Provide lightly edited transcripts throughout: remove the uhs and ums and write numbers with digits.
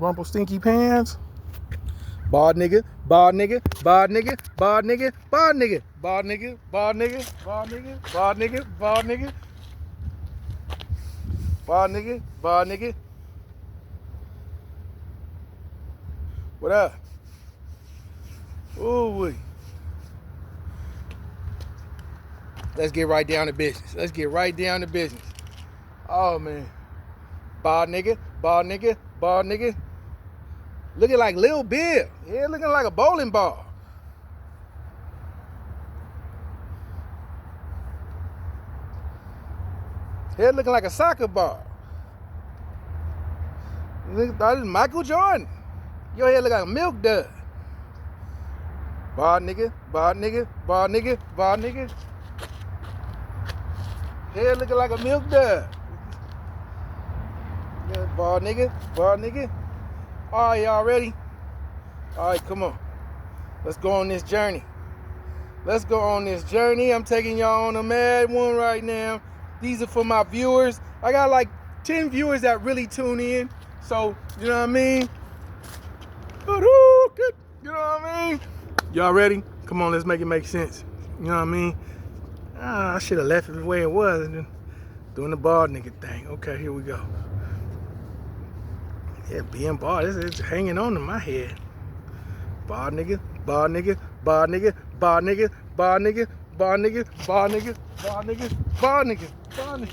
Rumple stinky pants. Bald nigga, bald nigga, bald nigga, bald nigga, bald nigga, bald nigga, bald nigga, bald nigga, bald nigga, bald nigga, bald nigga, bald nigga. What up? Ooh wee. Let's get right down to business. Let's get right down to business. Oh man. Bald nigga, bald nigga, bald nigga. Looking like Lil Bill. Yeah, looking like a bowling ball. Head looking like a soccer ball. Nigga thought it was Michael Jordan. Your head look like a milk dud. Bald nigga, bald nigga, bald nigga, bald nigga. Head looking like a milk dud. Yeah, bald nigga, bald nigga. All right, y'all ready? All right, come on. Let's go on this journey. Let's go on this journey. I'm taking y'all on a mad one right now. These are for my viewers. I got like 10 viewers that really tune in. So, you know what I mean? You know what I mean? Y'all ready? Come on, let's make it make sense. You know what I mean? I should have left it the way it was and then doing the bald nigga thing. Okay, here we go. Yeah, being bald, it's hanging on to my head. Bald nigga, bald nigga, bald nigga, bald nigga, bald nigga, bald nigga, bald nigga, bald nigga, bald nigga, bald nigga.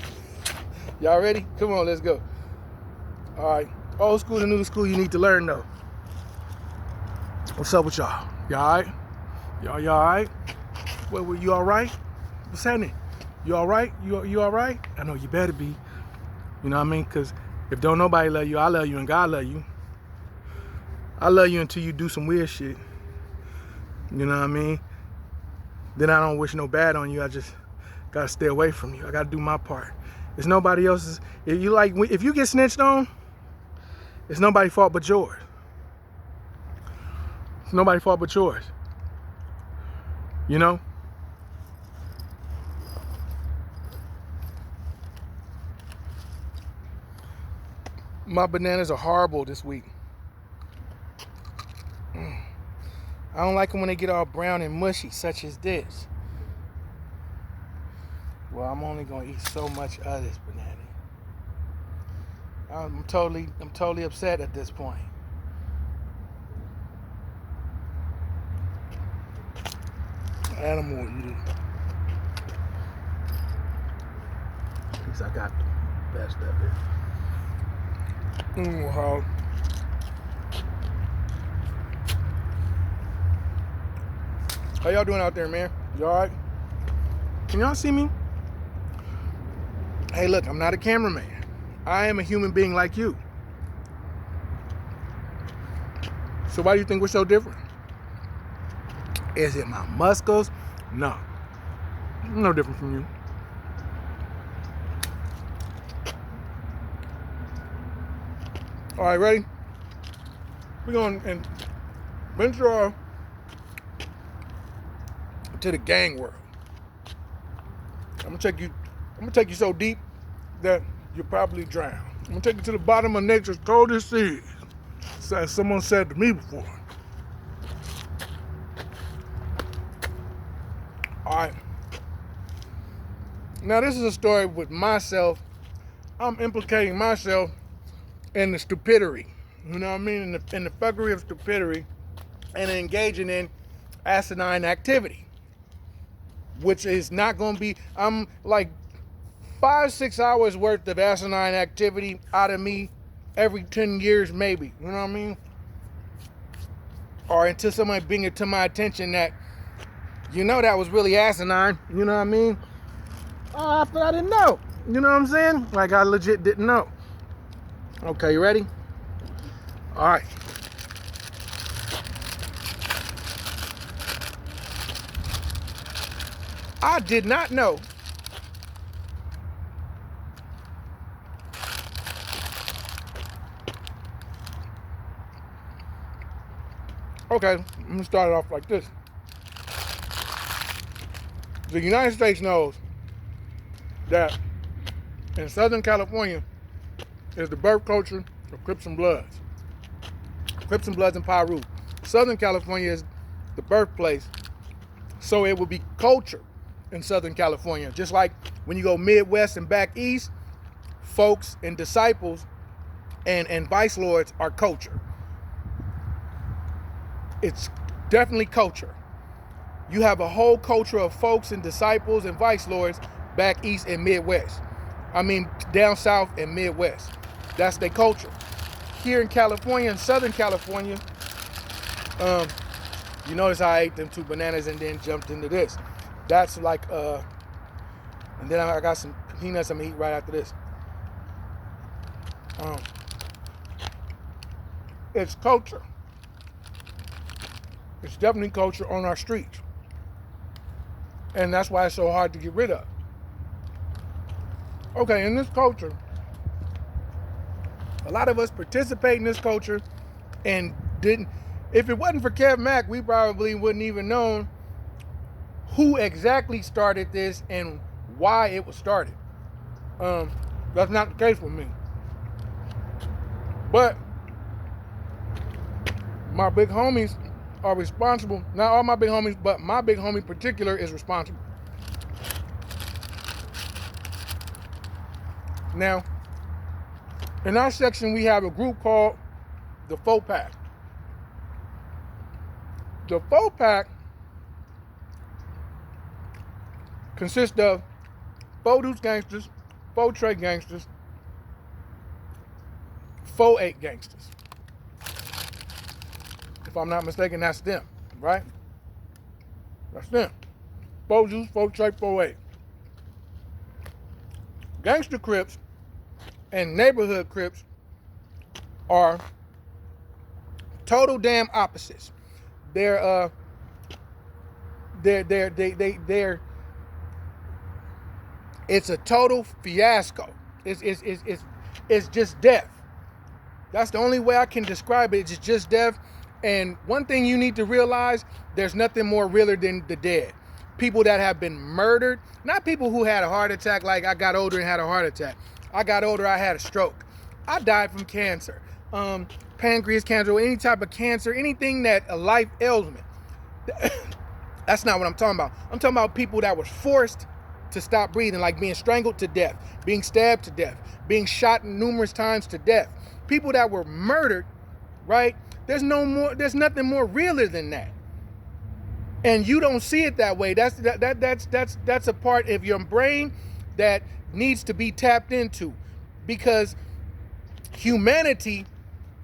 Y'all ready? Come on, let's go. All right, old school to new school, you need to learn though. What's up with y'all? Y'all all right? Y'all all right? Well, you all right? What's happening? You all right? You all right? I know you better be. You know what I mean? Because if don't nobody love you, I love you and God love you. I love you until you do some weird shit. You know what I mean? Then I don't wish no bad on you. I just gotta stay away from you. I gotta do my part. It's nobody else's. If you get snitched on, it's nobody's fault but yours. It's nobody's fault but yours. You know? My bananas are horrible this week. I don't like them when they get all brown and mushy, such as this. Well, I'm only gonna eat so much of this banana. I'm totally upset at this point. Animal eating. At least I got the best of it. How y'all doing out there, man? You all right? Can y'all see me? Hey, look, I'm not a cameraman. I am a human being like you. So why do you think we're so different? Is it my muscles? No. I'm no different from you. All right, ready? We're going to venture off to the gang world. I'm gonna take you so deep that you'll probably drown. I'm gonna take you to the bottom of nature's coldest seas, as someone said to me before. All right. Now this is a story with myself. I'm implicating myself in the stupidity. You know what I mean? In the fuckery of stupidity and engaging in asinine activity. Which is not going to be, I'm like 5-6 hours worth of asinine activity out of me every 10 years maybe. You know what I mean? Or until somebody bring it to my attention that, you know, that was really asinine. You know what I mean? Oh, I didn't know. You know what I'm saying? Like I legit didn't know. Okay, you ready? All right. I did not know okay, I'm gonna start it off like this. The United States knows that in Southern California is the birth culture of Crips and Bloods. Crips and Bloods in Piru. Southern California is the birthplace, so it would be culture in Southern California. Just like when you go Midwest and back east, folks and disciples and vice lords are culture. It's definitely culture. You have a whole culture of folks and disciples and vice lords back east and Midwest. I mean, down south and Midwest. That's their culture. Here in California, in Southern California, you notice I ate them 2 bananas and then jumped into this. That's like, and then I got some peanuts I'm gonna eat right after this. It's culture. It's definitely culture on our streets. And that's why it's so hard to get rid of. Okay, in this culture, a lot of us participate in this culture and didn't. If it wasn't for Kev Mack, we probably wouldn't even know who exactly started this and why it was started. That's not the case with me. But my big homies are responsible. Not all my big homies, but my big homie in particular is responsible. Now, in our section, we have a group called the 4-Pack. The 4-Pack consists of 4 Deuce gangsters, 4 Trey gangsters, 4 8 gangsters. If I'm not mistaken, that's them, right? That's them. 4 Deuce, 4 Trey, 4 8. Gangster Crips and neighborhood Crips are total damn opposites. They're it's a total fiasco. It's just death. That's the only way I can describe it. It's just death. And one thing you need to realize, there's nothing more realer than the dead. People that have been murdered, not people who had a heart attack like I got older and had a heart attack. I got older, I had a stroke. I died from cancer. Pancreas cancer, or any type of cancer, anything that a life ailment. That's not what I'm talking about. I'm talking about people that were forced to stop breathing, like being strangled to death, being stabbed to death, being shot numerous times to death. People that were murdered, right? There's nothing more realer than that. And you don't see it that way. That's a part of your brain that needs to be tapped into, because humanity,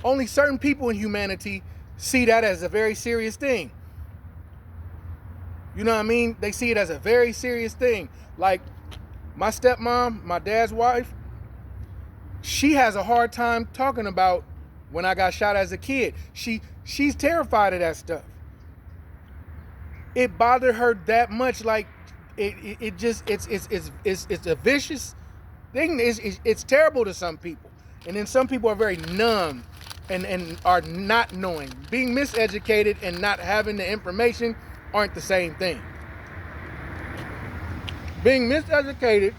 only certain people in humanity see that as a very serious thing. You know what I mean? They see it as a very serious thing. Like my stepmom, my dad's wife, she has a hard time talking about when I got shot as a kid. She's terrified of that stuff. It bothered her that much. Like it's a vicious thing. It's terrible to some people, and then some people are very numb and are not knowing. Being miseducated and not having the information aren't the same thing. Being miseducated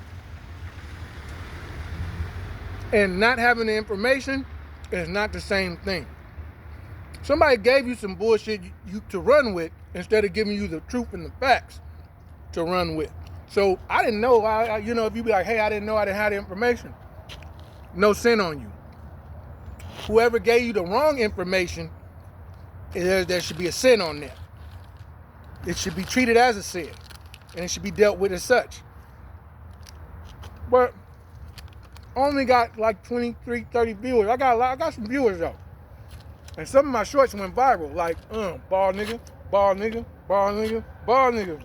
and not having the information is not the same thing. Somebody gave you some bullshit to run with instead of giving you the truth and the facts to run with. So I didn't know. If you be like, hey, I didn't know I didn't have the information. No sin on you. Whoever gave you the wrong information, there should be a sin on there. It should be treated as a sin, and it should be dealt with as such. But only got like 23, 30 viewers. I got some viewers though. And some of my shorts went viral, like, bald nigga, bald nigga, bald nigga, bald nigga.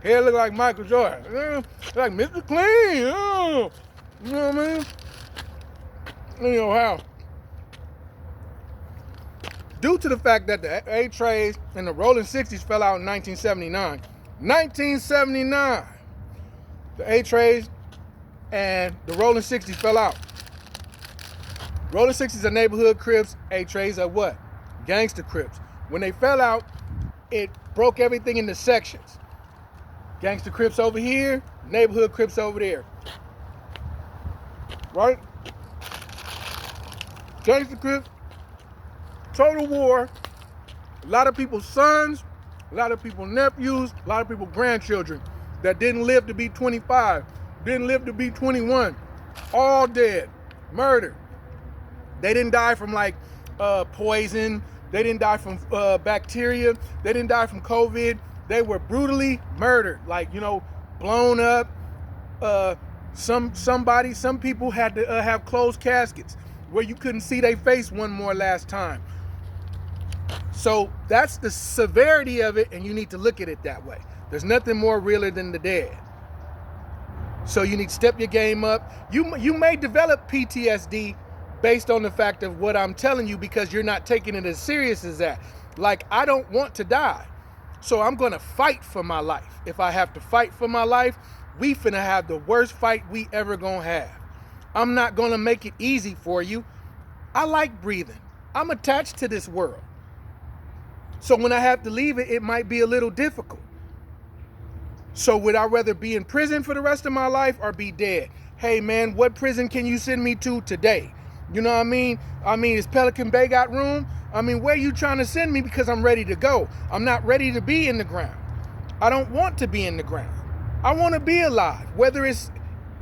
Hair look like Michael Jordan. Like Mr. Clean. You know what I mean? You know how. Due to the fact that the A-Trays and the Rolling 60s fell out in 1979. 1979. The A-Trays and the Rolling 60s fell out. Rolling 60s are neighborhood Crips. A-Trays are what? Gangster Crips. When they fell out, it broke everything into sections. Gangster Crips over here, neighborhood Crips over there. Right? Gangster Crips Total war. A lot of people's sons, a lot of people's nephews, a lot of people's grandchildren that didn't live to be 25, didn't live to be 21, all dead, murdered. They didn't die from like poison. They didn't die from bacteria. They didn't die from COVID. They were brutally murdered, like, blown up. Some people had to have closed caskets where you couldn't see their face one more last time. So that's the severity of it, and you need to look at it that way. There's nothing more realer than the dead. So you need to step your game up. You may develop PTSD based on the fact of what I'm telling you, because you're not taking it as serious as that. Like, I don't want to die, so I'm gonna fight for my life. If I have to fight for my life, we finna have the worst fight we ever gonna have. I'm not gonna make it easy for you. I like breathing. I'm attached to this world. So when I have to leave it, it might be a little difficult. So would I rather be in prison for the rest of my life or be dead? Hey man, what prison can you send me to today? You know what I mean? Is Pelican Bay got room? Where you trying to send me? Because I'm ready to go. I'm not ready to be in the ground. I don't want to be in the ground. I want to be alive, whether it's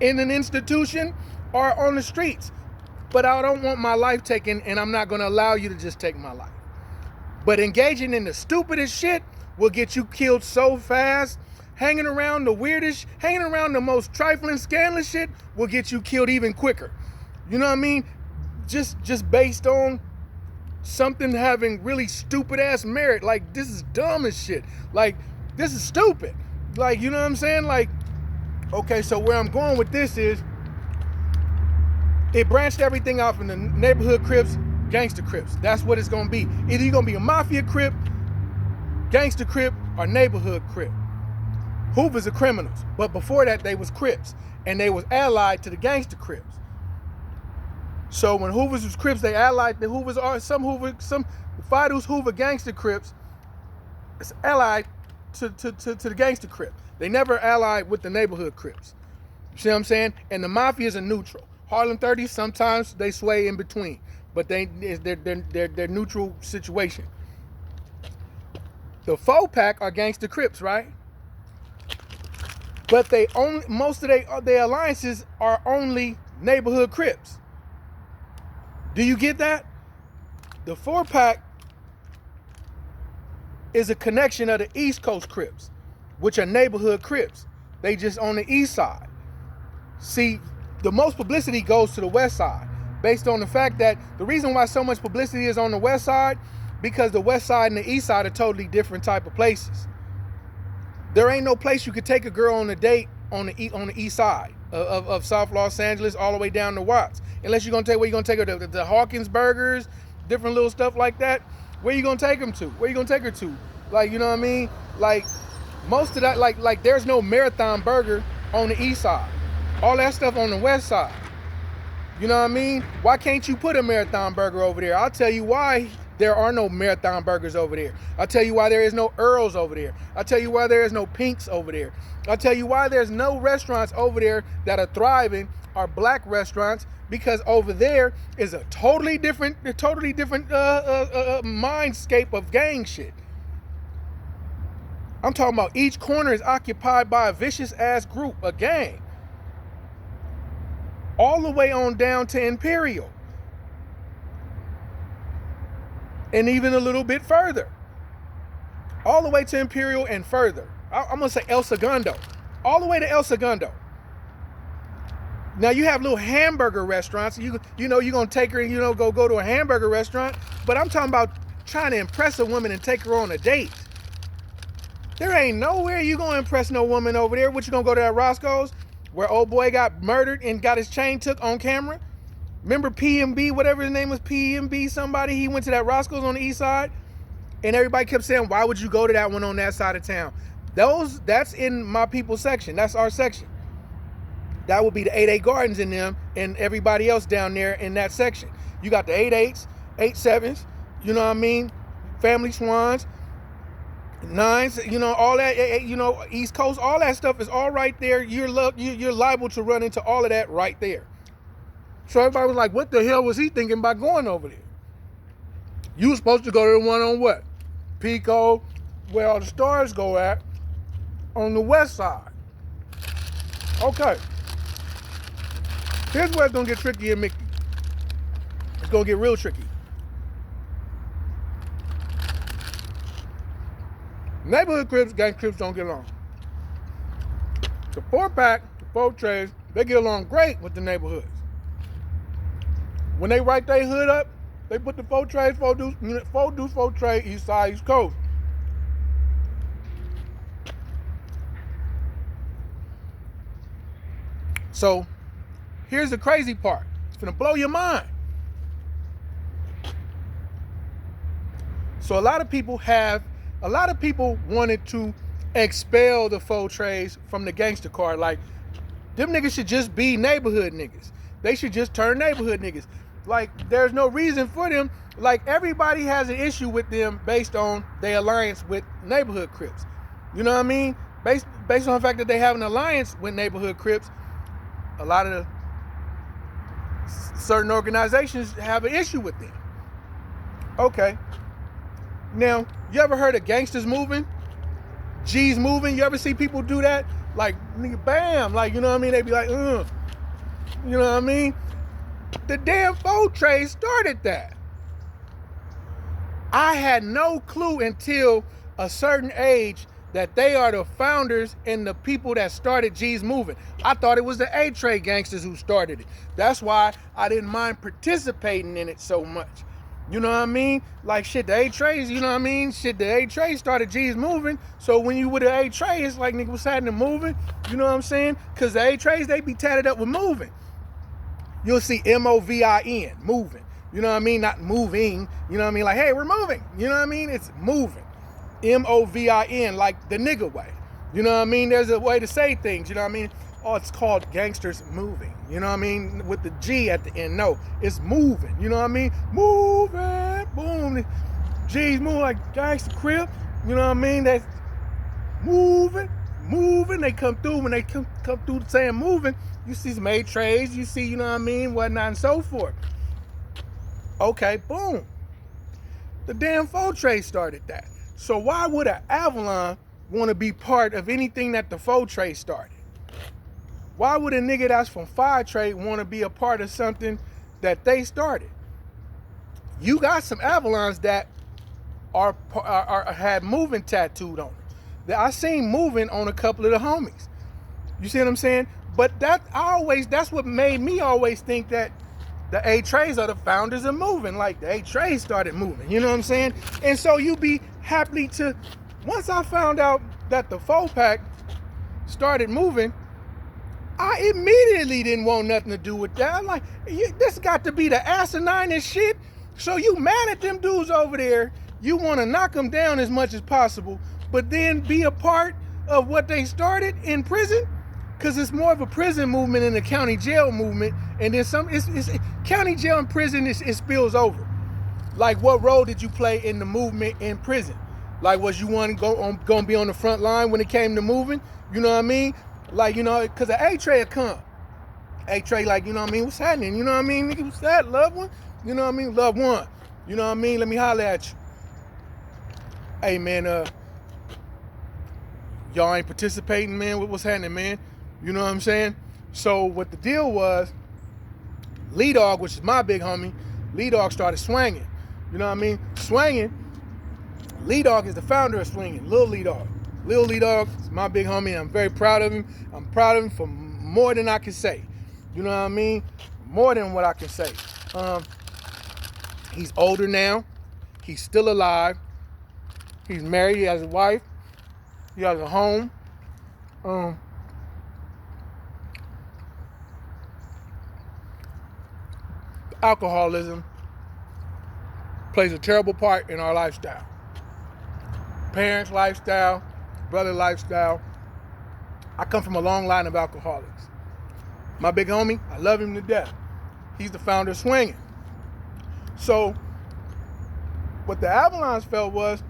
in an institution or on the streets. But I don't want my life taken, and I'm not going to allow you to just take my life. But engaging in the stupidest shit will get you killed so fast. Hanging around the most trifling, scandalous shit will get you killed even quicker. You know what I mean? Just based on something having really stupid ass merit. Like, this is dumb as shit. Like, this is stupid. Like, you know what I'm saying? Like, okay, so where I'm going with this is, it branched everything off in the neighborhood Crips, gangster Crips. That's what it's gonna be. Either you're gonna be a mafia Crip, gangster Crip, or neighborhood Crip. Hoovers are criminals, but before that they was Crips, and they was allied to the gangster Crips. So when Hoovers was Crips, they allied. The Hoovers are some Fidus Hoover gangster Crips. It's allied to the gangster Crip. They never allied with the neighborhood Crips. You see what I'm saying? And the mafia is a neutral. Harlem 30, sometimes they sway in between, but they're neutral situation. The 4-pack are gangster Crips, right? But most of their alliances are only neighborhood Crips. Do you get that? The 4-pack is a connection of the East Coast Crips, which are neighborhood Crips. They just on the east side. See, the most publicity goes to the west side, based on the fact that the reason why so much publicity is on the west side, because the west side and the east side are totally different type of places. There ain't no place you could take a girl on a date on the east side of South Los Angeles all the way down to Watts. Unless you're gonna take her to the Hawkins Burgers, different little stuff like that. Where you gonna take them to? Where you gonna take her to? Like, you know what I mean? Like, most of that, like there's no Marathon Burger on the east side. All that stuff on the west side. You know what I mean? Why can't you put a Marathon Burger over there? I'll tell you why there are no Marathon Burgers over there. I'll tell you why there is no Earls over there. I'll tell you why there is no Pinks over there. I'll tell you why there's no restaurants over there that are thriving, are black restaurants, because over there is a totally different mindscape of gang shit. I'm talking about each corner is occupied by a vicious ass group, a gang. All the way on down to Imperial. And even a little bit further. All the way to Imperial and further. I'm going to say El Segundo. All the way to El Segundo. Now you have little hamburger restaurants. You're going to take her and, go to a hamburger restaurant. But I'm talking about trying to impress a woman and take her on a date. There ain't nowhere you going to impress no woman over there. What, you going to go to that Roscoe's where old boy got murdered and got his chain took on camera? Remember PMB, whatever his name was, PMB somebody? He went to that Roscoe's on the east side. And everybody kept saying, why would you go to that one on that side of town? That's in my people's section. That's our section. That would be the 8-8 Gardens in them and everybody else down there in that section. You got the 8-8s, 8-7s, you know what I mean? Family Swans, 9s, all that, East Coast, all that stuff is all right there. You're liable to run into all of that right there. So everybody was like, what the hell was he thinking about going over there? You were supposed to go to the one on what? Pico, where all the stars go at, on the west side. Okay. Here's where it's gonna get tricky and Mickey. It's gonna get real tricky. Neighborhood Crips, gang Crips don't get along. The 4-pack, the 4 trays, they get along great with the neighborhoods. When they write their hood up, they put the 4 trays, 4 deuce, 4 tray, east side, east coast. So, here's the crazy part. It's gonna blow your mind. So a lot of people wanted to expel the 4 trays from the gangster card. Like, them niggas should just be neighborhood niggas. They should just turn neighborhood niggas. Like, there's no reason for them. Like, everybody has an issue with them based on their alliance with neighborhood Crips. You know what I mean? Based on the fact that they have an alliance with neighborhood Crips, a lot of the certain organizations have an issue with them. Okay. Now, you ever heard of gangsters moving? G's moving? You ever see people do that? Like, nigga, bam. Like, you know what I mean? They be like, You know what I mean? The damn 4 trays started that. I had no clue until a certain age that they are the founders and the people that started G's moving. I thought it was the A-Tray gangsters who started it. That's why I didn't mind participating in it so much. You know what I mean? Like, shit, the A-Trays, you know what I mean? Shit, the A-Trays started G's moving. So when you with the A-Tray, it's like, nigga, what's happening moving? You know what I'm saying? Because the A-Trays, they be tatted up with moving. You'll see M-O-V-I-N, moving. You know what I mean? Not moving. You know what I mean? Like, hey, we're moving. You know what I mean? It's moving. M-O-V-I-N, like the nigga way. You know what I mean? There's a way to say things. You know what I mean? Oh, it's called gangsters moving. You know what I mean? With the G at the end. No, it's moving. You know what I mean? Moving. Boom. G's moving like gangster crib. You know what I mean? That's moving. Moving. They come through. When they come through saying moving, you see some A-Trays. You see, you know what I mean? Whatnot and so forth. Okay, boom. The damn 4 tray started that. So why would an Avalon want to be part of anything that the 4 tray started? Why would a nigga that's from 5 tray want to be a part of something that they started? You got some Avalons that had moving tattooed on it. I seen moving on a couple of the homies. You see what I'm saying? But that's what made me always think that the A-Trays are the founders of moving. Like, the A-Trays started moving. You know what I'm saying? And so you be happy to... Once I found out that the 4-pack started moving, I immediately didn't want nothing to do with that. I'm like, this got to be the asinine and shit. So you mad at them dudes over there. You want to knock them down as much as possible, but then be a part of what they started in prison? Because it's more of a prison movement than a county jail movement. And then it's county jail and prison, it spills over. Like, what role did you play in the movement in prison? Like, was you one going to be on the front line when it came to moving? You know what I mean? Like, you know, because the A-Tray will come. A-Tray, like, you know what I mean? What's happening? You know what I mean? Nigga, what's that? Loved one? You know what I mean? Loved one. You know what I mean? Let me holler at you. Hey, man, y'all ain't participating, man? What's happening, man? You know what I'm saying? So what the deal was, Lee Dog, which is my big homie, Lee Dog started swinging. You know what I mean? Swinging. Lee Dog is the founder of Swinging. Lil Lee Dog. Lil Lee Dog is my big homie, and I'm very proud of him. I'm proud of him for more than I can say. You know what I mean? More than what I can say. He's older now. He's still alive. He's married. He has a wife. He has a home. Alcoholism plays a terrible part in our lifestyle. Parents' lifestyle, brother lifestyle. I come from a long line of alcoholics. My big homie, I love him to death. He's the founder of Swinging. So, what the Avalons felt was,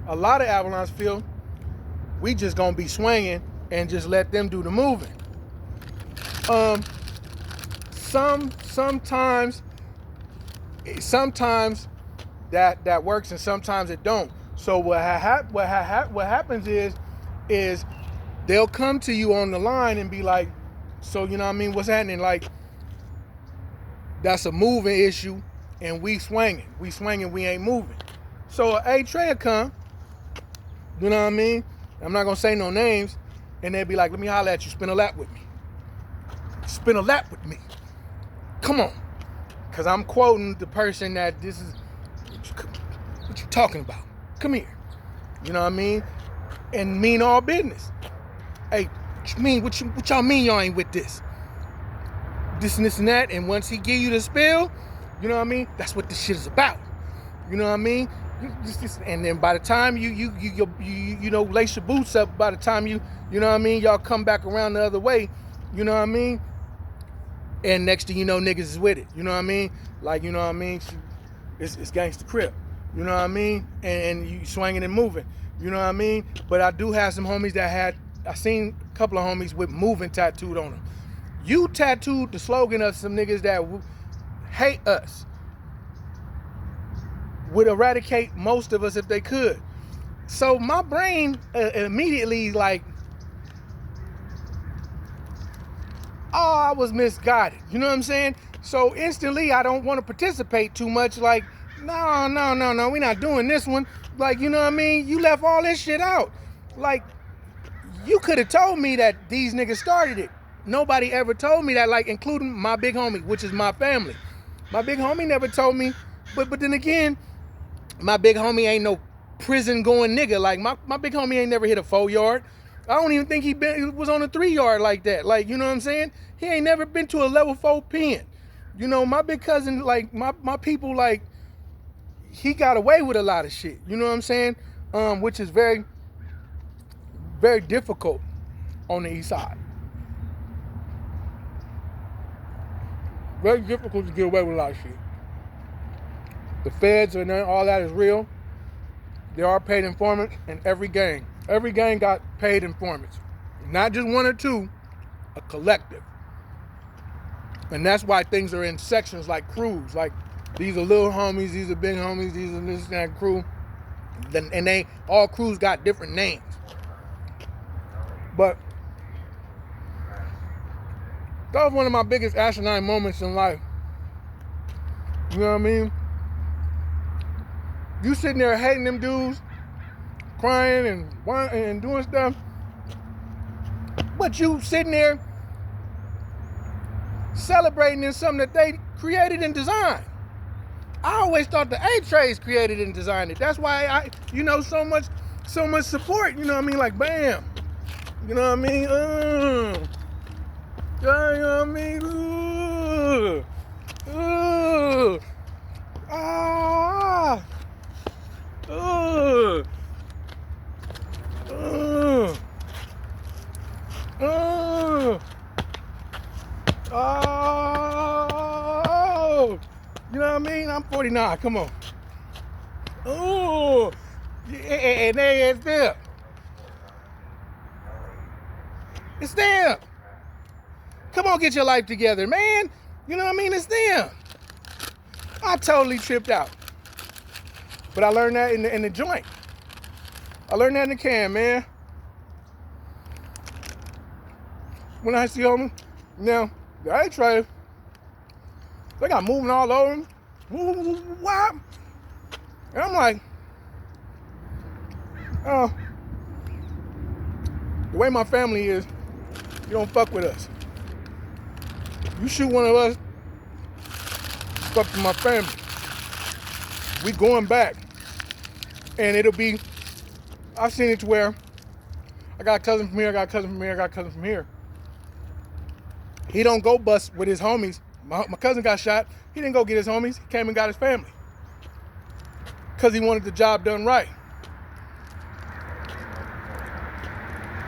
a lot of Avalons feel, we just gonna be swinging and just let them do the moving. Sometimes that works and sometimes it don't. So what happens is they'll come to you on the line and be like, so you know what I mean, what's happening? Like, that's a moving issue and we swinging, we ain't moving. So a Trey will come, you know what I mean? I'm not gonna say no names, and they'll be like, let me holler at you, spin a lap with me. Spin a lap with me. Come on. Cause I'm quoting the person that this is, what you talking about? Come here. You know what I mean? And mean all business. Hey, what you mean? What y'all mean y'all ain't with this? This and this and that. And once he give you the spill, you know what I mean? That's what this shit is about. You know what I mean? And then by the time you know, lace your boots up, by the time you know what I mean, y'all come back around the other way, you know what I mean? And next thing you know, niggas is with it. You know what I mean? Like, you know what I mean? It's gangsta crip. You know what I mean? And you swinging and moving. You know what I mean? But I do have some homies that I seen a couple of homies with moving tattooed on them. You tattooed the slogan of some niggas that hate us. Would eradicate most of us if they could. So my brain immediately like, oh, I was misguided. You know what I'm saying? So instantly I don't want to participate too much. Like, no, we not doing this one. Like, you know what I mean? You left all this shit out. Like, you could have told me that these niggas started it. Nobody ever told me that, like, including my big homie, which is my family. My big homie never told me. But then again, my big homie ain't no prison going nigga. Like, my big homie ain't never hit a 4-yard. I don't even think he was on a 3-yard like that. Like, you know what I'm saying? He ain't never been to a level 4 pen. You know, my big cousin, like, my people, like, he got away with a lot of shit. You know what I'm saying? Which is very, very difficult on the east side. Very difficult to get away with a lot of shit. The feds and all that is real. There are paid informants in every gang. Every gang got paid informants. Not just one or two, a collective. And that's why things are in sections like crews. Like, these are little homies, these are big homies, these are this and that crew. And all crews got different names. But that was one of my biggest asinine moments in life. You know what I mean? You sitting there hating them dudes, crying and whining and doing stuff, but you sitting there celebrating in something that they created and designed. I always thought the A-Trays created and designed it. That's why I, you know, so much support. You know what I mean? Like, bam. You know what I mean? You know what I mean? You know what I mean? I'm 49. Come on. Oh, and there it's there. It's them. Come on, get your life together, man. You know what I mean? It's them. I totally tripped out. But I learned that in the joint. I learned that in the can, man. When I see them, now, the A-Trays, they got moving all over them. What? And I'm like, oh, the way my family is, you don't fuck with us. You shoot one of us, fuck with my family. We going back. And it'll be, I've seen it to where I got a cousin from here, I got a cousin from here, I got a cousin from here. He don't go bust with his homies. My cousin got shot. He didn't go get his homies. He came and got his family. Because he wanted the job done right.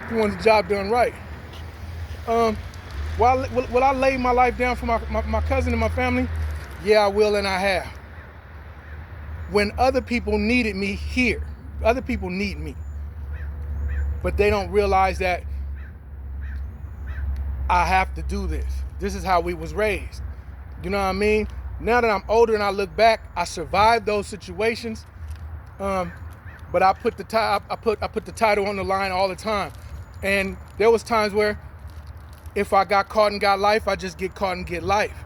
He wanted the job done right. Will I lay my life down for my cousin and my family? Yeah, I will, and I have. When other people needed me here, other people need me. But they don't realize that I have to do this. This is how we was raised. You know what I mean? Now that I'm older and I look back, I survived those situations. But I put the title on the line all the time. And there was times where if I got caught and got life, I just get caught and get life.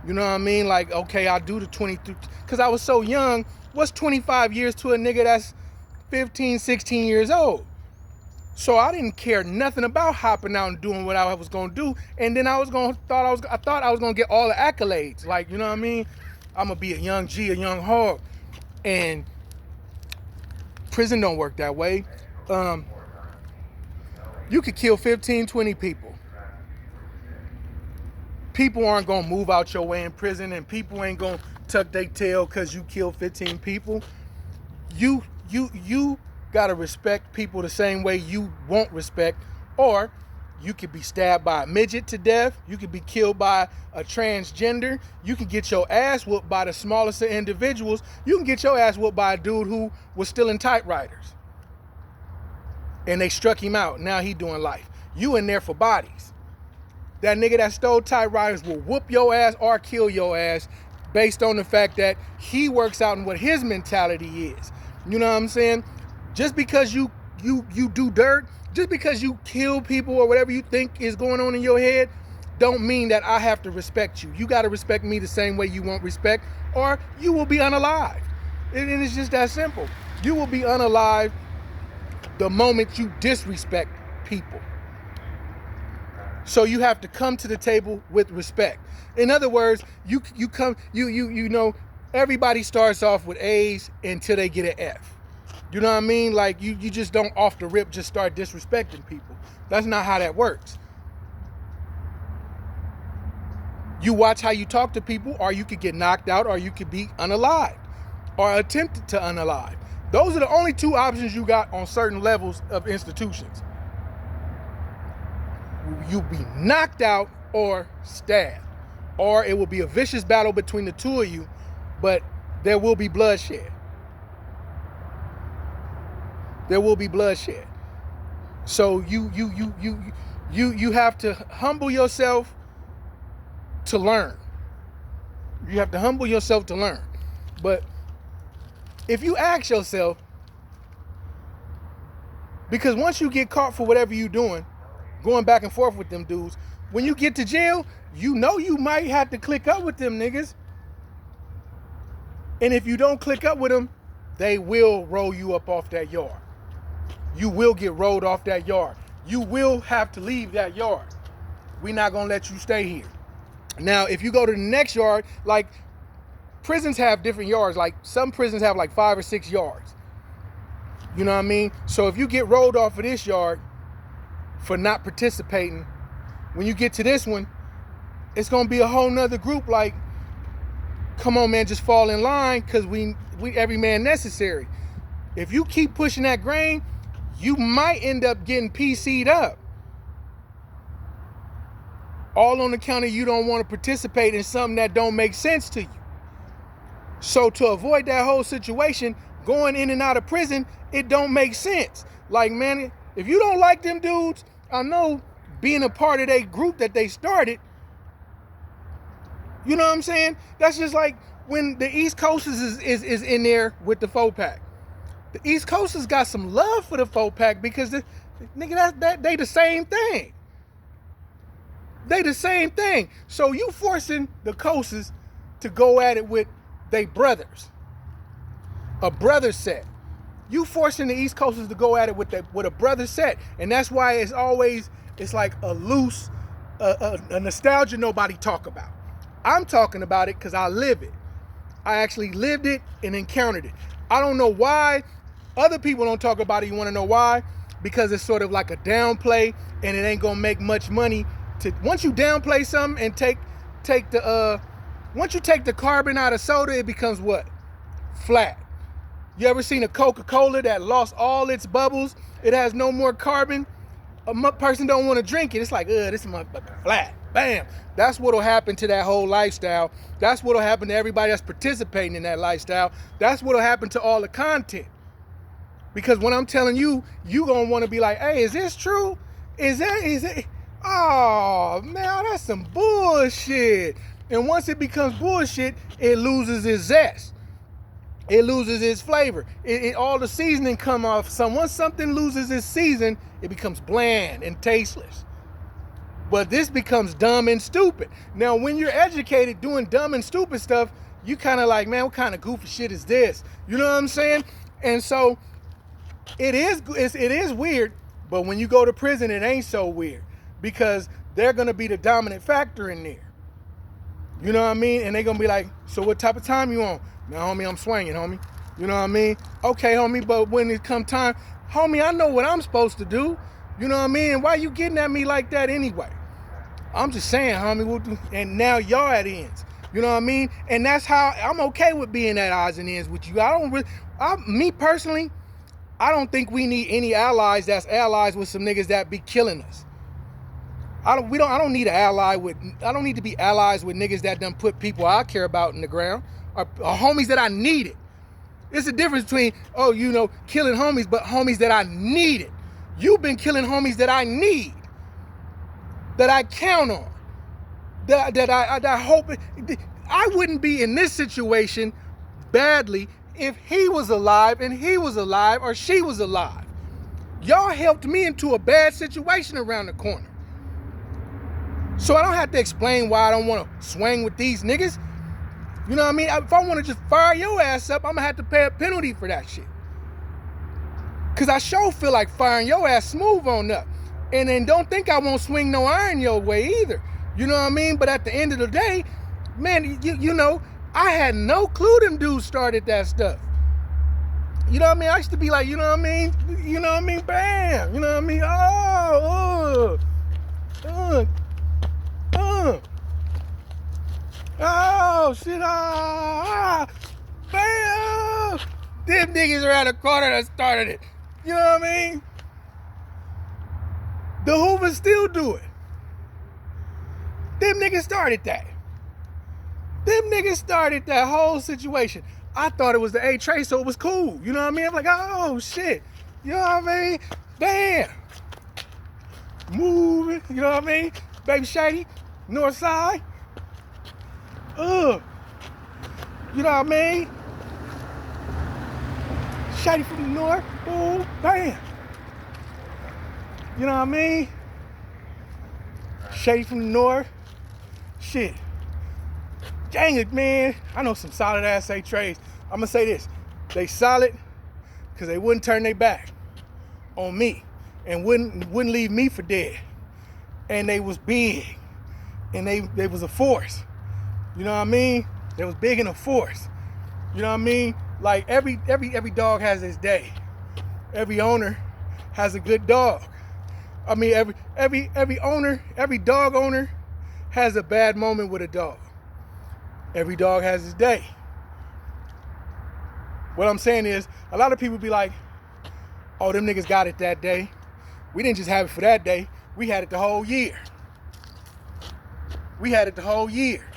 You know what I mean? Like, okay, I do the 23, because I was so young. What's 25 years to a nigga that's 15, 16 years old? So I didn't care nothing about hopping out and doing what I was gonna do. And then I thought I was gonna get all the accolades. Like, you know what I mean? I'm gonna be a young G, a young hog. And prison don't work that way. You could kill 15, 20 people. People aren't gonna move out your way in prison, and people ain't gonna tuck their tail because you killed 15 people. You gotta respect people the same way you won't respect, or you could be stabbed by a midget to death. You could be killed by a transgender. You can get your ass whooped by the smallest of individuals. You can get your ass whooped by a dude who was stealing typewriters, and they struck him out. Now he doing life. You in there for bodies. That nigga that stole typewriters will whoop your ass or kill your ass based on the fact that he works out in what his mentality is. You know what I'm saying? Just because you do dirt, just because you kill people or whatever you think is going on in your head, don't mean that I have to respect you. You got to respect me the same way you won't respect, or you will be unalived. And it's just that simple. You will be unalived the moment you disrespect people. So you have to come to the table with respect. In other words, you know, everybody starts off with A's until they get an F. You know what I mean? Like, you just don't off the rip just start disrespecting people. That's not how that works. You watch how you talk to people, or you could get knocked out, or you could be unalived, or attempted to unalive. Those are the only two options you got on certain levels of institutions. You'll be knocked out or stabbed, or it will be a vicious battle between the two of you, but there will be bloodshed. There will be bloodshed. So you have to humble yourself to learn. You have to humble yourself to learn. But if you ask yourself, because once you get caught for whatever you're doing, going back and forth with them dudes, when you get to jail, you know you might have to click up with them niggas. And if you don't click up with them, they will roll you up off that yard. You will get rolled off that yard. You will have to leave that yard. We're not gonna let you stay here. Now, if you go to the next yard, like, prisons have different yards. Like, some prisons have like 5 or 6 yards. You know what I mean? So if you get rolled off of this yard for not participating, when you get to this one, it's gonna be a whole nother group. Like, come on, man, just fall in line, because we every man necessary. If you keep pushing that grain, you might end up getting PC'd up. All on account of you don't want to participate in something that don't make sense to you. So to avoid that whole situation, going in and out of prison, it don't make sense. Like, man, if you don't like them dudes, I know being a part of their group that they started, you know what I'm saying? That's just like when the East Coasters is in there with the 4-pack. The East Coasters got some love for the 4-pack because they the same thing. They the same thing. So you forcing the Coasters to go at it with they brothers. A brother set. You forcing the East Coasters to go at it with a brother set. And that's why it's like a loose, a nostalgia nobody talk about. I'm talking about it because I live it. I actually lived it and encountered it. I don't know why other people don't talk about it. You want to know why? Because it's sort of like a downplay, and it ain't gonna make much money. Once you downplay something and once you take the carbon out of soda, it becomes what? Flat. You ever seen a Coca-Cola that lost all its bubbles? It has no more carbon. A person don't want to drink it. It's like, this motherfucker flat. Bam. That's what'll happen to that whole lifestyle. That's what'll happen to everybody that's participating in that lifestyle. That's what'll happen to all the content. Because when I'm telling you, you gonna want to be like, hey, is this true? Is it? Oh man, that's some bullshit. And once it becomes bullshit, it loses its zest. It loses its flavor. All the seasoning come off. So once something loses its season, it becomes bland and tasteless. But this becomes dumb and stupid. Now, when you're educated doing dumb and stupid stuff, you kind of like, man, what kind of goofy shit is this? You know what I'm saying? And so it is weird, but when you go to prison, it ain't so weird because they're going to be the dominant factor in there. You know what I mean? And they're going to be like, so what type of time you on? Now, homie, I'm swinging, homie. You know what I mean? Okay, homie, but when it come time, homie, I know what I'm supposed to do. You know what I mean? Why you getting at me like that anyway? I'm just saying, homie, and now y'all at ends. You know what I mean? And that's how I'm okay with being at odds and ends with you. Me personally, I don't think we need any allies that's allies with some niggas that be killing us. I don't need I don't need to be allies with niggas that done put people I care about in the ground or homies that I needed. There's a difference between, killing homies, but homies that I needed. You've been killing homies that I need, that I count on, that I hope. I wouldn't be in this situation badly if he was alive and he was alive or she was alive. Y'all helped me into a bad situation around the corner. So I don't have to explain why I don't want to swing with these niggas. You know what I mean? If I want to just fire your ass up, I'm going to have to pay a penalty for that shit. Because I sure feel like firing your ass smooth on up. And then don't think I won't swing no iron your way either. You know what I mean? But at the end of the day, man, I had no clue them dudes started that stuff. You know what I mean? I used to be like, you know what I mean? You know what I mean? Bam! You know what I mean? Oh, shit, bam! Them niggas around the corner that started it. You know what I mean? The Hoovers still do it. Them niggas started that. Them niggas started that whole situation. I thought it was the A-Trace, so it was cool. You know what I mean? I'm like, oh, shit. You know what I mean? Bam. Moving. You know what I mean? Baby Shady. North Side. You know what I mean? Shady from the north. Ooh, bam. You know what I mean? Shady from the north. Shit. Dang it, man. I know some solid ass A-Trays. I'm gonna say this. They solid because they wouldn't turn their back on me and wouldn't leave me for dead. And they was big. And they was a force. You know what I mean? They was big in a force. You know what I mean? Like every dog has its day. Every owner has a good dog. I mean, every owner, every dog owner has a bad moment with a dog. Every dog has his day. What I'm saying is, a lot of people be like, oh, them niggas got it that day. We didn't just have it for that day. We had it the whole year. We had it the whole year.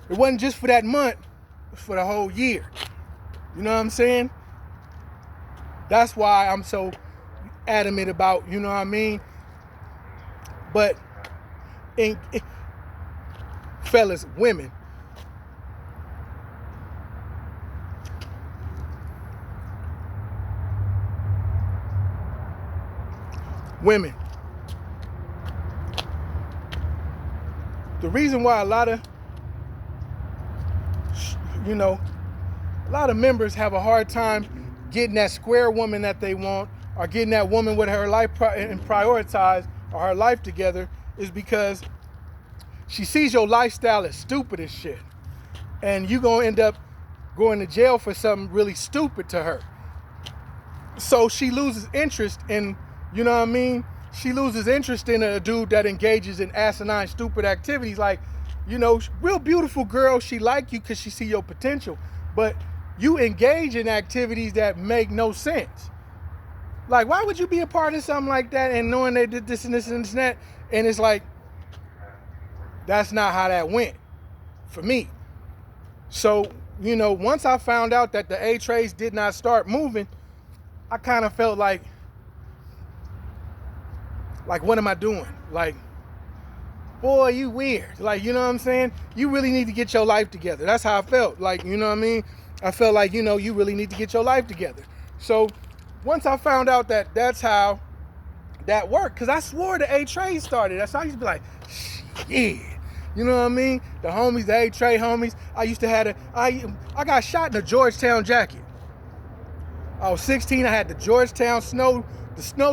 It wasn't just for that month, it was for the whole year. You know what I'm saying? That's why I'm so adamant about, you know what I mean? But, fellas, women, the reason why a lot of members have a hard time getting that square woman that they want or getting that woman with her life prioritized or her life together is because she sees your lifestyle as stupid as shit. And you gonna end up going to jail for something really stupid to her. So she loses interest in, you know what I mean? She loses interest in a dude that engages in asinine, stupid activities. Like, real beautiful girl, she like you because she see your potential. But you engage in activities that make no sense. Like, why would you be a part of something like that and knowing they did this and this and this and that? And it's like, that's not how that went for me. So, once I found out that the A-Trace did not start moving, I kind of felt like, what am I doing? Like, boy, you weird. Like, you know what I'm saying? You really need to get your life together. That's how I felt. Like, you know what I mean? I felt like, you know, you really need to get your life together. So once I found out that that's how that worked, because I swore the A-Trade started. That's how I used to be like, shit. You know what I mean? The homies, the A-Trade homies. I used to have I got shot in a Georgetown jacket. I was 16. I had the Georgetown snow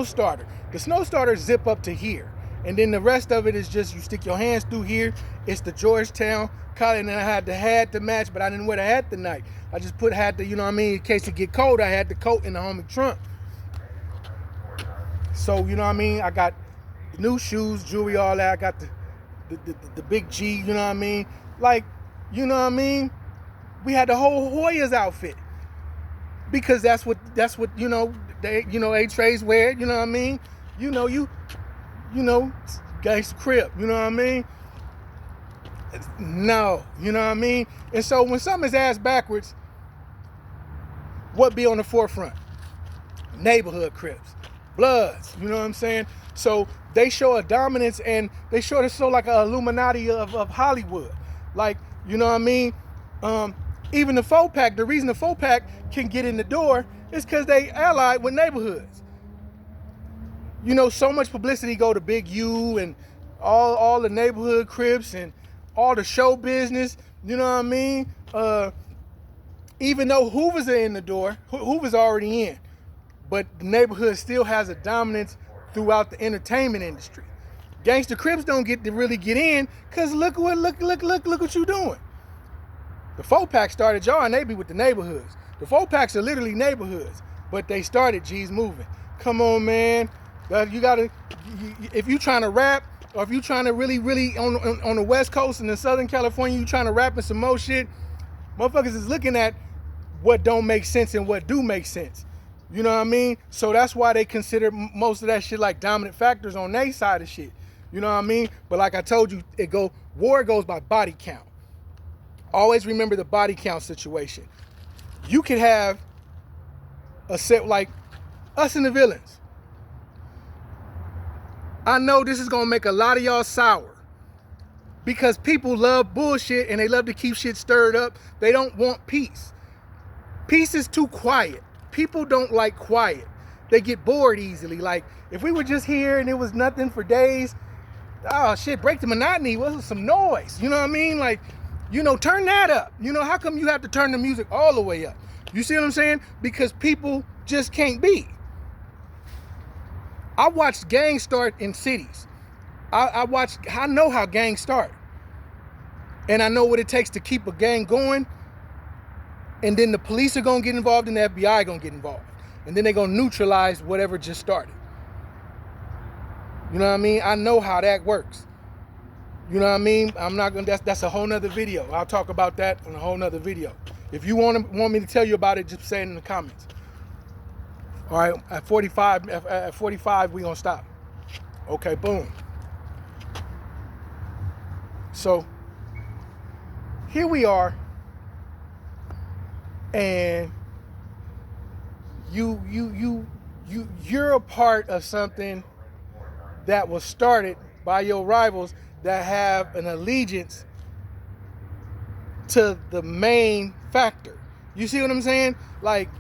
starter. The snow starter zip up to here. And then the rest of it is just you stick your hands through here. It's the Georgetown collar, and then I had the hat to match, but I didn't wear the hat tonight. I just had the, you know what I mean, in case it get cold, I had the coat in the homie trunk. So, you know what I mean, I got new shoes, jewelry, all that. I got the big G, you know what I mean? Like, you know what I mean? We had the whole Hoyas outfit. Because that's what you know, A-Trades wear, you know what I mean? You know, gangsta crib, you know what I mean? No, you know what I mean? And so when something is ass backwards, what be on the forefront? Neighborhood Crips, Bloods, you know what I'm saying? So they show a dominance, and they show like an Illuminati of Hollywood. Like, you know what I mean? Even the FOPAC, the reason the FOPAC can get in the door is because they allied with neighborhoods. You know, so much publicity go to Big U and all the neighborhood Crips and all the show business, you know what I mean? Even though Hoovers are in the door, Hoover's already in, but the neighborhood still has a dominance throughout the entertainment industry. Gangsta Crips don't get to really get in because look what you doing. The FOPAC started y'all, and they be with the neighborhoods. The FOPACs are literally neighborhoods, but they started G's moving. Come on, man. You gotta, if you trying to rap, or if you trying to really on the West Coast and in Southern California, you trying to rap and some more shit, motherfuckers is looking at what don't make sense and what do make sense. You know what I mean? So that's why they consider most of that shit like dominant factors on their side of shit. You know what I mean? But like I told you, war goes by body count. Always remember the body count situation. You could have a set like us and the villains. I know this is gonna make a lot of y'all sour because people love bullshit and they love to keep shit stirred up. They don't want peace. Peace is too quiet. People don't like quiet. They get bored easily. Like, if we were just here and it was nothing for days, oh shit, break the monotony. What's some noise? You know what I mean? Like, you know, turn that up. You know, how come you have to turn the music all the way up? You see what I'm saying? Because people just can't be. I watched gangs start in cities. I know how gangs start. And I know what it takes to keep a gang going. And then the police are going to get involved and the FBI going to get involved. And then they're going to neutralize whatever just started. You know what I mean? I know how that works. You know what I mean? I'm not going to, that's a whole nother video. I'll talk about that in a whole nother video. If you want me to tell you about it, just say it in the comments. All right, at 45, we're going to stop. Okay, boom. So, here we are. And you're a part of something that was started by your rivals that have an allegiance to the main factor. You see what I'm saying? Like,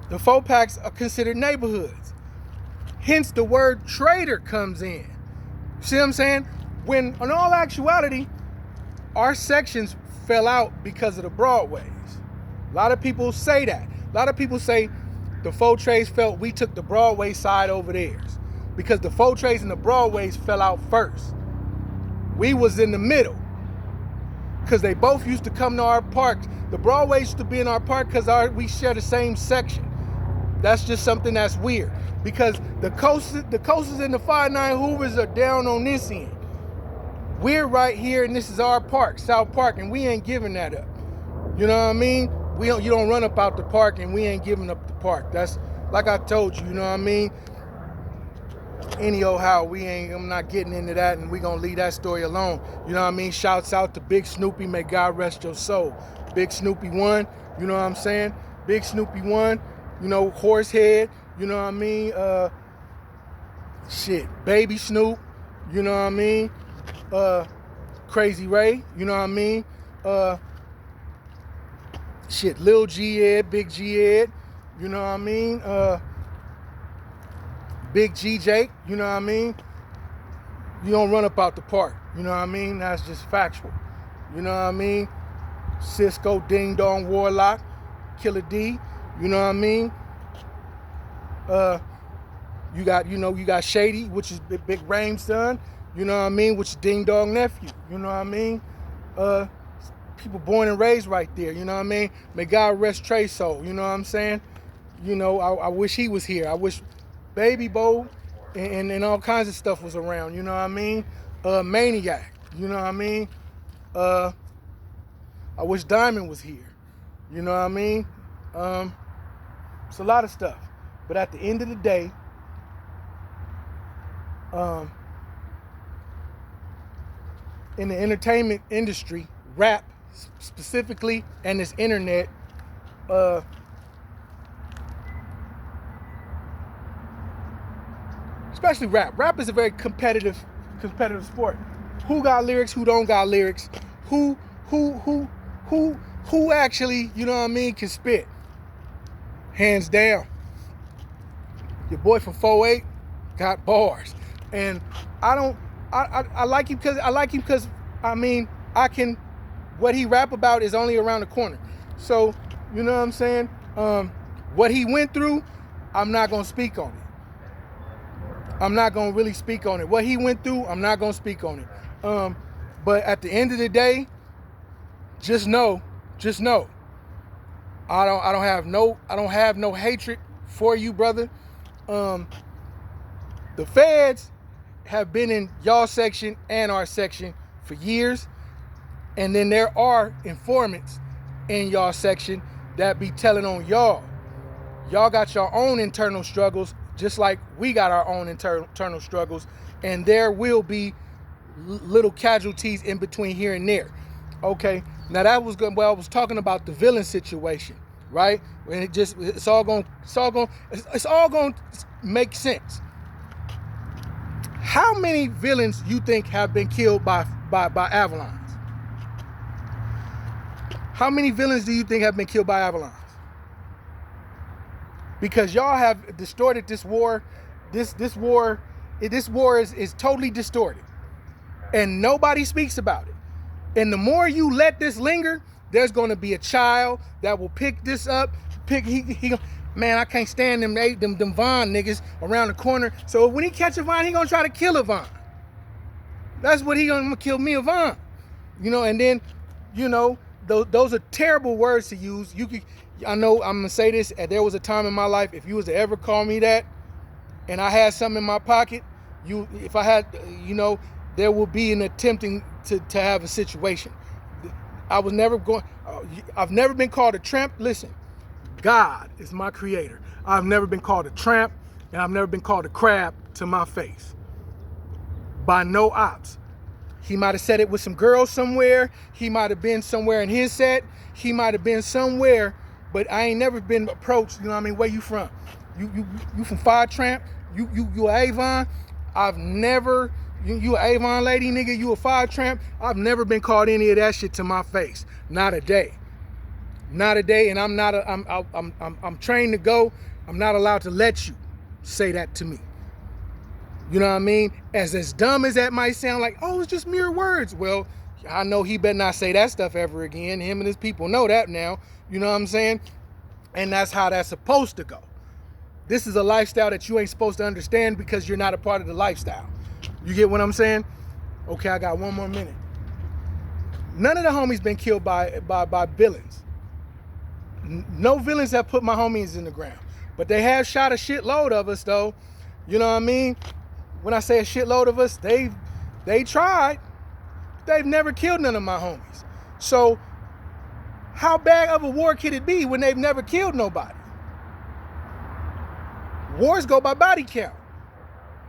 the FOPACs are considered neighborhoods. Hence the word trader comes in. See what I'm saying? When in all actuality, our sections fell out because of the Broadways. A lot of people say that. A lot of people say the faux trades felt we took the Broadway side over theirs because the faux trades and the Broadways fell out first. We was in the middle because they both used to come to our park. The Broadway used to be in our park because we share the same section. That's just something that's weird because the coasts and the 5-9 Hoovers are down on this end. We're right here and this is our park, South Park, and we ain't giving that up. You know what I mean? You don't run up out the park and we ain't giving up the park. That's like I told you, you know what I mean? Any old how, I'm not getting into that, and we gonna leave that story alone. You know what I mean? Shouts out to Big Snoopy, may God rest your soul. Big Snoopy 1, you know what I'm saying? Big Snoopy 1, you know, Horsehead, you know what I mean? Baby Snoop, you know what I mean? Crazy Ray, you know what I mean? Lil G Ed, Big G Ed, you know what I mean? Big G Jake, you know what I mean? You don't run up out the park, you know what I mean? That's just factual, you know what I mean? Cisco, Ding Dong, Warlock, Killer D, you know what I mean? You got Shady, which is Big Rame's son, you know what I mean? Which is Ding Dong nephew, you know what I mean? People born and raised right there, you know what I mean? May God rest Trey soul, you know what I'm saying? You know, I wish he was here. I wish Baby Bo and all kinds of stuff was around, you know what I mean? Maniac, you know what I mean? I wish Diamond was here, you know what I mean? It's a lot of stuff. But at the end of the day, in the entertainment industry, rap specifically, and this internet, especially rap. Rap is a very competitive sport. Who got lyrics? Who don't got lyrics? Who actually, you know what I mean, can spit? Hands down. Your boy from 4-8 got bars, and I like him because I mean, what he rap about is only around the corner. So, you know what I'm saying? What he went through, I'm not gonna speak on it. I'm not gonna really speak on it. What he went through, I'm not gonna speak on it. But at the end of the day, just know, I don't have no hatred for you, brother. The feds have been in y'all section and our section for years, and then there are informants in y'all section that be telling on y'all. Y'all got your own internal struggles, just like we got our own internal struggles, and there will be little casualties in between here and there. Okay, now that was good. Well, I was talking about the villain situation, right? And it's all going to make sense. How many villains you think have been killed by Avalons? How many villains do you think have been killed by Avalons? Because y'all have distorted this war. This war is totally distorted, and nobody speaks about it. And the more you let this linger, there's going to be a child that will pick this up. Man, I can't stand them Von niggas around the corner. So when he catch a Von, he gonna try to kill a Von. That's what he gonna kill me a Von. You know, and then, you know, those are terrible words to use. I know I'm gonna say this. There was a time in my life, if you was to ever call me that, and I had something in my pocket, if I had, you know, there will be an attempting to have a situation. I've never been called a tramp. Listen, God is my creator. I've never been called a tramp, and I've never been called a crab to my face. By no ops. He might have said it with some girls somewhere. He might have been somewhere in his set. He might have been somewhere, but I ain't never been approached. You know what I mean? Where you from? You from Fire Tramp? You a Avon? I've never. You a Avon lady, nigga? You a Fire Tramp? I've never been called any of that shit to my face. Not a day. Not a day. And I'm trained to go. I'm not allowed to let you say that to me. You know what I mean? As dumb as that might sound, like, oh, it's just mere words. Well, I know he better not say that stuff ever again. Him and his people know that now. You know what I'm saying? And that's how that's supposed to go. This is a lifestyle that you ain't supposed to understand because you're not a part of the lifestyle. You get what I'm saying? Okay, I got one more minute. None of the homies been killed by villains. No villains have put my homies in the ground. But they have shot a shitload of us, though. You know what I mean? When I say a shitload of us, they tried. They've never killed none of my homies. So how bad of a war could it be when they've never killed nobody? Wars go by body count.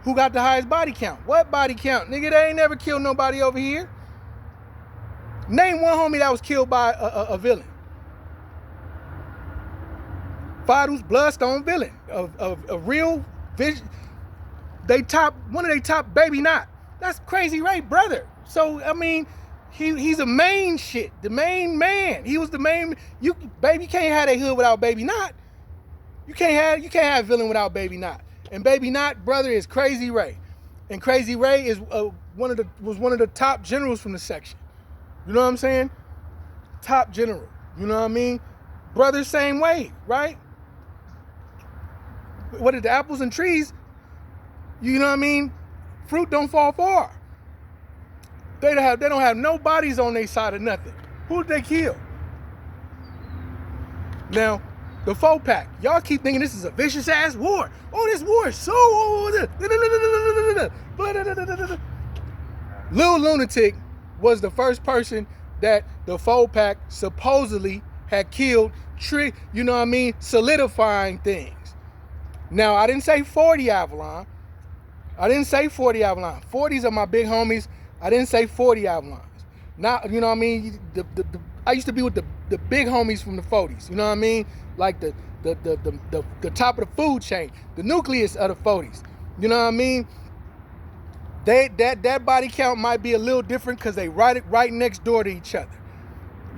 Who got the highest body count? What body count? Nigga, they ain't never killed nobody over here. Name one homie that was killed by a villain. Fadu's Bloodstone villain. A real vision. One of they top Baby Knot. That's Crazy Ray brother. So I mean, he's a main shit, the main man. He was the main. You can't have that hood without Baby Knot. You can't have Villain without Baby Knot. And Baby Knot brother is Crazy Ray, and Crazy Ray is one of the top generals from the section. You know what I'm saying? Top general. You know what I mean? Brothers same way, right? What are the apples and trees? You know what I mean? Fruit don't fall far. They don't have no bodies on their side of nothing. Who'd they kill? Now, the 4-pack. Y'all keep thinking this is a vicious ass war. Oh, this war is so. Lil Lunatic was the first person that the 4-pack supposedly had killed, you know what I mean, solidifying things. Now, I didn't say 40 Avalon. 40s are my big homies. I didn't say 40 Avalons. Now, you know what I mean? I used to be with the big homies from the 40s. You know what I mean? Like the top of the food chain, the nucleus of the 40s. You know what I mean? That body count might be a little different because they right next door to each other.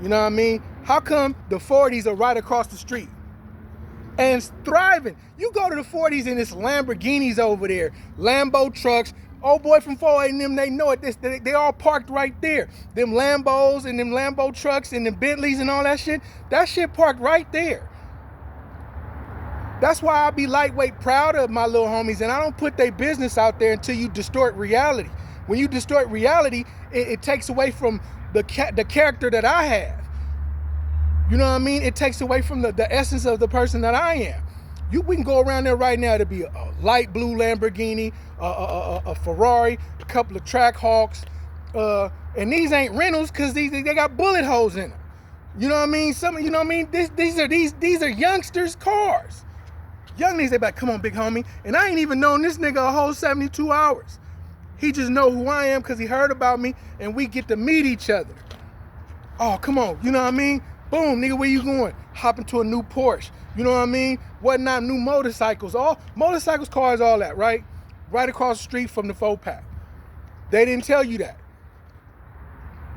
You know what I mean? How come the 40s are right across the street and thriving? You go to the 40s and it's Lamborghinis over there, Lambo trucks. Old boy from 4A and them, they know it. They all parked right there. Them Lambos and them Lambo trucks and them Bentleys and all that shit parked right there. That's why I be lightweight proud of my little homies, and I don't put their business out there until you distort reality. When you distort reality, it takes away from the character that I have. You know what I mean? It takes away from the essence of the person that I am. We can go around there right now to be a light blue Lamborghini, a Ferrari, a couple of Trackhawks, and these ain't rentals because they got bullet holes in them. You know what I mean? You know what I mean? These are youngsters' cars. Young niggas, they be like, come on, big homie. And I ain't even known this nigga a whole 72 hours. He just know who I am because he heard about me, and we get to meet each other. Oh, come on, you know what I mean? Boom, nigga, where you going? Hop into a new Porsche. You know what I mean? Whatnot, new motorcycles. All motorcycles, cars, all that, right? Right across the street from the 4-pack. They didn't tell you that.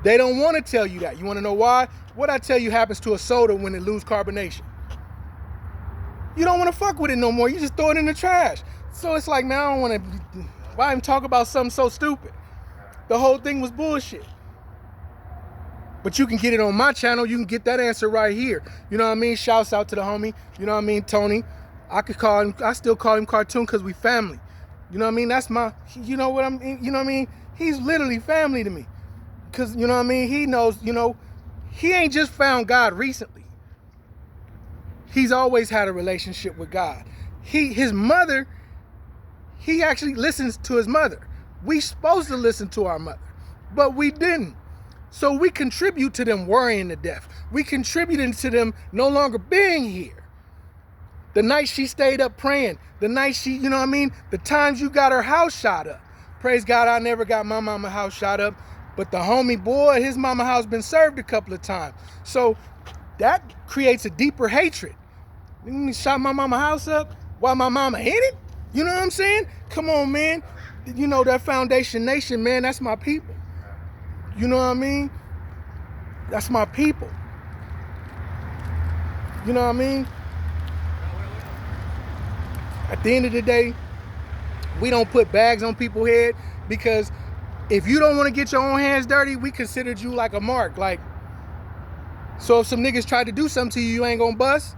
They don't want to tell you that. You want to know why? What I tell you happens to a soda when it loses carbonation. You don't want to fuck with it no more. You just throw it in the trash. So it's like, man, I don't want to. Why even talk about something so stupid? The whole thing was bullshit. But you can get it on my channel. You can get that answer right here. You know what I mean? Shouts out to the homie. You know what I mean? Tony. I still call him Cartoon because we family. You know what I mean? That's my, you know what I mean? You know what I mean? He's literally family to me. Because, you know what I mean? He knows, you know, he ain't just found God recently. He's always had a relationship with God. His mother, he actually listens to his mother. We supposed to listen to our mother, but we didn't. So we contribute to them worrying to death. We contributed to them no longer being here. The night she stayed up praying, the night she, you know what I mean? The times you got her house shot up. Praise God, I never got my mama house shot up, but the homie boy, his mama house been served a couple of times. So that creates a deeper hatred. You shot my mama house up while my mama in it? You know what I'm saying? Come on, man. You know that Foundation Nation, man, that's my people. You know what I mean? That's my people. You know what I mean? At the end of the day, we don't put bags on people's head because if you don't want to get your own hands dirty, we considered you like a mark. Like, so if some niggas tried to do something to you, you ain't gonna bust.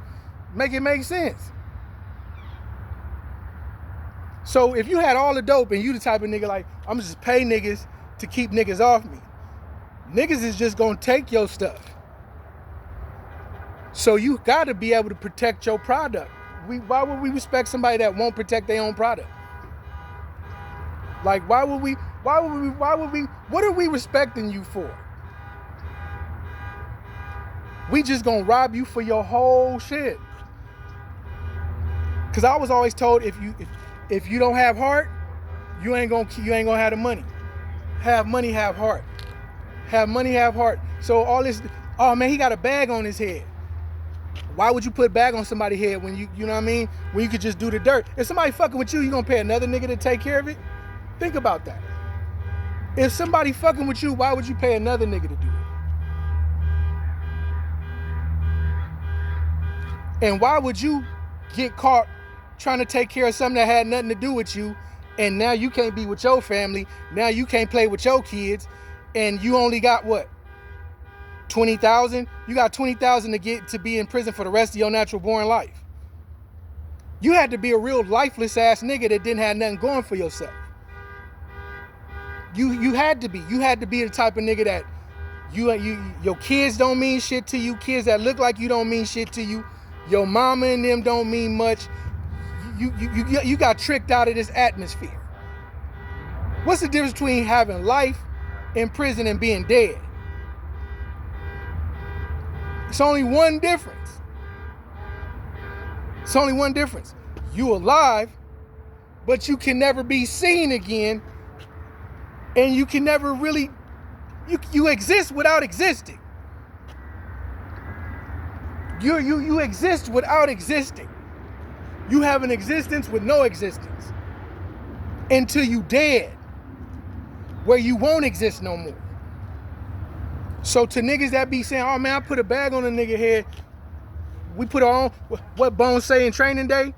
Make it make sense. So if you had all the dope and you the type of nigga like, I'm just pay niggas to keep niggas off me. Niggas is just gonna take your stuff. So you gotta be able to protect your product. Why would we respect somebody that won't protect their own product? Like, what are we respecting you for? We just gonna rob you for your whole shit. Cause I was always told if you don't have heart, you ain't gonna have the money. Have money, have heart. Have money, have heart. So all this, oh man, he got a bag on his head. Why would you put a bag on somebody's head when you know what I mean? When you could just do the dirt. If somebody fucking with you, you gonna pay another nigga to take care of it? Think about that. If somebody fucking with you, why would you pay another nigga to do it? And why would you get caught trying to take care of something that had nothing to do with you, and now you can't be with your family, now you can't play with your kids, and you only got what? 20,000? You got 20,000 to get to be in prison for the rest of your natural born life. You had to be a real lifeless ass nigga that didn't have nothing going for yourself. You had to be. You had to be the type of nigga that your kids don't mean shit to you. Kids that look like you don't mean shit to you. Your mama and them don't mean much. You got tricked out of this atmosphere. What's the difference between having life in prison and being dead? It's only one difference. It's only one difference. You alive, but you can never be seen again, and you can never really, you exist without existing. You exist without existing. You have an existence with no existence until you dead, where you won't exist no more. So to niggas that be saying, oh man, I put a bag on a nigga head, we put our own, what Bones say in Training Day?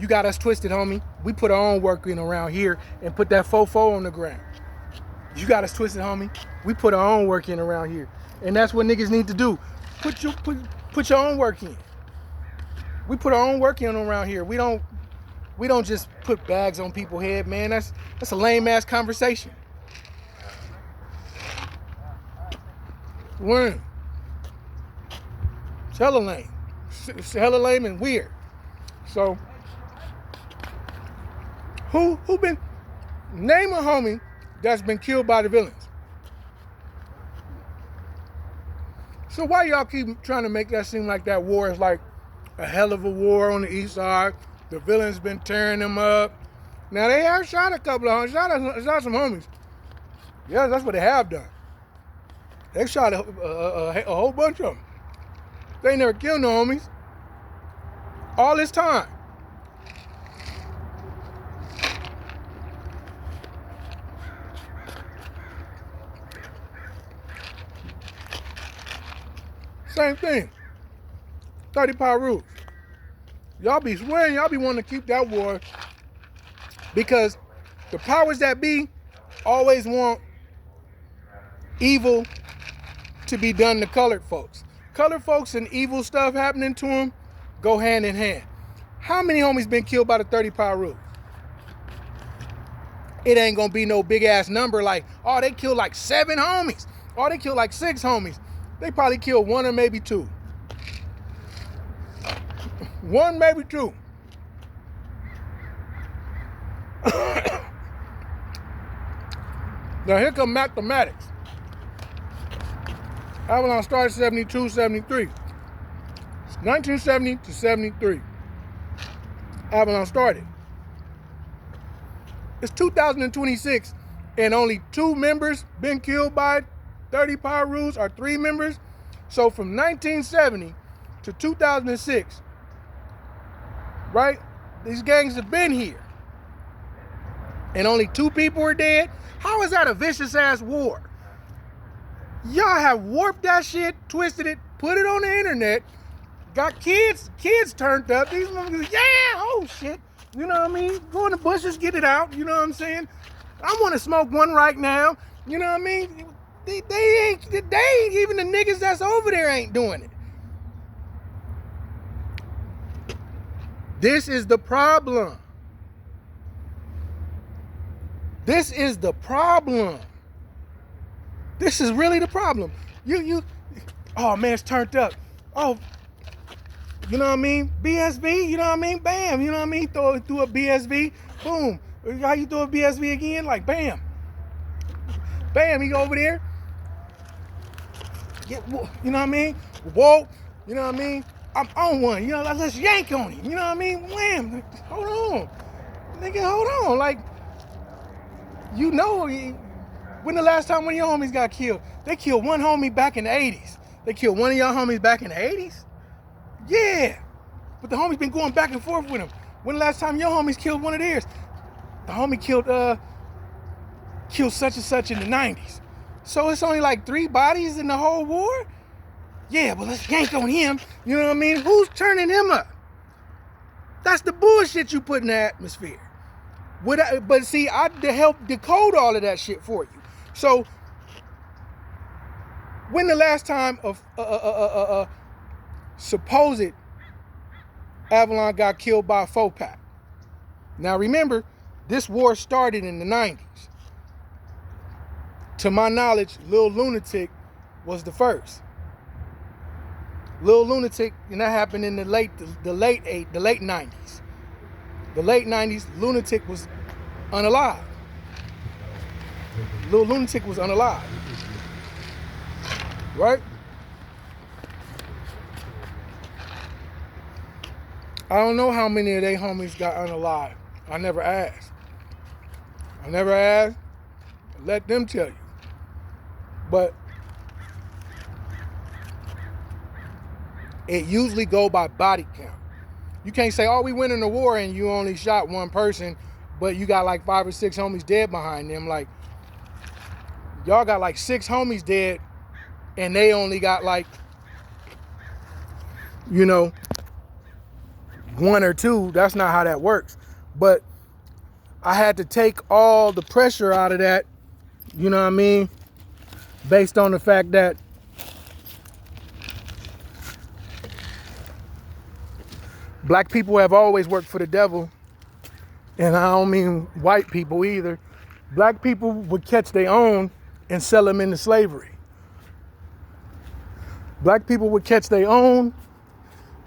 You got us twisted, homie. We put our own work in around here and put that fofo on the ground. You got us twisted, homie. We put our own work in around here. And that's what niggas need to do. Put your own work in. We put our own work in around here. We don't just put bags on people's head, man. That's a lame ass conversation. Lame. It's hella lame. It's hella lame and weird. So, who been, name a homie that's been killed by the villains. So why y'all keep trying to make that seem like that war is like a hell of a war on the east side? The villains been tearing them up. Now they have shot a couple of homies, shot some homies. Yeah, that's what they have done. They shot a whole bunch of them. They never killed no homies. All this time. Same thing. 30 power rules. Y'all be swearing, y'all be wanting to keep that war because the powers that be always want evil to be done to colored folks. Colored folks and evil stuff happening to them go hand in hand. How many homies been killed by the 30 power rule? It ain't gonna be no big ass number like, oh, they killed like 7 homies. Oh, they killed like 6 homies. They probably killed 1 or maybe 2. 1, maybe 2. Now here come mathematics. Avalon started 72, 73. 1970 to 73. Avalon started. It's 2026 and only 2 members been killed by 30 power rules, or 3 members. So from 1970 to 2006, right? These gangs have been here. And only 2 people are dead. How is that a vicious ass war? Y'all have warped that shit, twisted it, put it on the internet, got kids turned up. These motherfuckers, yeah, oh shit. You know what I mean? Go in the bushes, get it out. You know what I'm saying? I want to smoke one right now. You know what I mean? They ain't even the niggas that's over there ain't doing it. This is the problem. This is the problem. This is really the problem. Oh man, it's turned up. Oh, you know what I mean? BSV, you know what I mean? Bam, you know what I mean? Throw a BSV, boom. How you throw a BSV again? Like bam. Bam, he go over there. You know what I mean? Whoa, you know what I mean? I'm on one, you know, let's yank on him. You know what I mean? Wham, hold on. Nigga, hold on. Like, you know, when the last time one of your homies got killed? They killed one homie back in the 80s. They killed one of y'all homies back in the 80s? Yeah. But the homie's been going back and forth with him. When the last time your homies killed one of theirs? The homie killed killed such and such in the 90s. So it's only like 3 bodies in the whole war? Yeah, well, let's yank on him. You know what I mean? Who's turning him up? That's the bullshit you put in the atmosphere. But see, I help decode all of that shit for you. So, when the last time of supposed Avalon got killed by a FOPAC? Now remember, this war started in the 90s. To my knowledge, Lil Lunatic was the first. Lil Lunatic, and that happened in the late 90s. The late 90s, Lunatic was unalive. Lil Lunatic was unalive. Right? I don't know how many of they homies got unalive. I never asked. Let them tell you. But it usually go by body count. You can't say, oh, we went in the war and you only shot one person, but you got like 5 or 6 homies dead behind them. Like, y'all got like 6 homies dead and they only got like, 1 or 2. That's not how that works. But I had to take all the pressure out of that, you know what I mean? Based on the fact that black people have always worked for the devil. And I don't mean white people either. Black people would catch their own and sell them into slavery. Black people would catch their own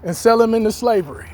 and sell them into slavery.